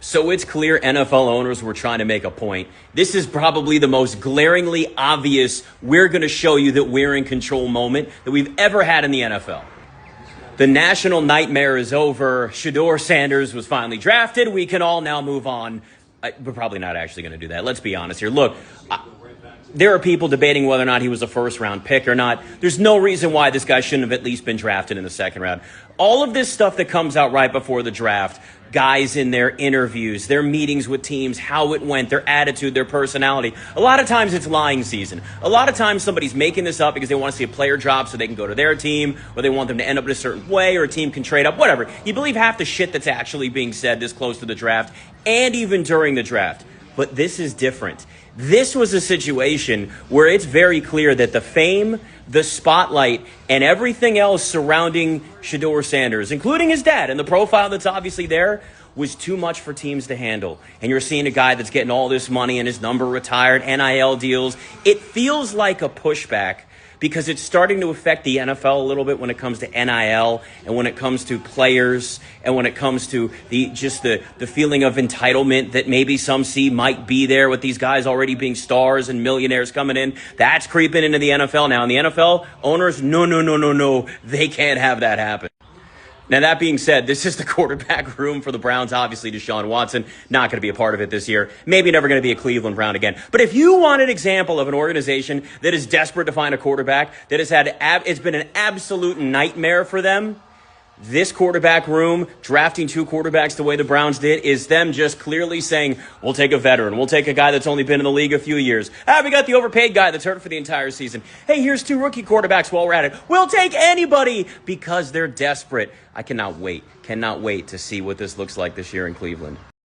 So it's clear NFL owners were trying to make a point. This is probably the most glaringly obvious, we're going to show you that we're in control moment that we've ever had in the NFL. The national nightmare is over. Shedeur Sanders was finally drafted. We can all now move on. We're probably not actually going to do that. Let's be honest here. Look, there are people debating whether or not he was a first-round pick or not. There's no reason why this guy shouldn't have at least been drafted in the second round. All of this stuff that comes out right before the draft, guys in their interviews, their meetings with teams, how it went, their attitude, their personality. A lot of times it's lying season. A lot of times somebody's making this up because they want to see a player drop so they can go to their team, or they want them to end up in a certain way, or a team can trade up, whatever. You believe half the shit that's actually being said this close to the draft and even during the draft. But this is different. This was a situation where it's very clear that the fame, the spotlight, and everything else surrounding Shedeur Sanders, including his dad and the profile that's obviously there, was too much for teams to handle. And you're seeing a guy that's getting all this money and his number retired, NIL deals. It feels like a pushback because it's starting to affect the NFL a little bit when it comes to NIL and when it comes to players and when it comes to the feeling of entitlement that maybe some see might be there with these guys already being stars and millionaires coming in. That's creeping into the NFL now. And the NFL owners, no, they can't have that happen. Now, that being said, this is the quarterback room for the Browns. Obviously, Deshaun Watson, not going to be a part of it this year. Maybe never going to be a Cleveland Brown again. But if you want an example of an organization that is desperate to find a quarterback, that has it's been an absolute nightmare for them, this quarterback room, drafting two quarterbacks the way the Browns did, is them just clearly saying, we'll take a veteran. We'll take a guy that's only been in the league a few years. We got the overpaid guy that's hurt for the entire season. Hey, here's two rookie quarterbacks while we're at it. We'll take anybody because they're desperate. I cannot wait to see what this looks like this year in Cleveland.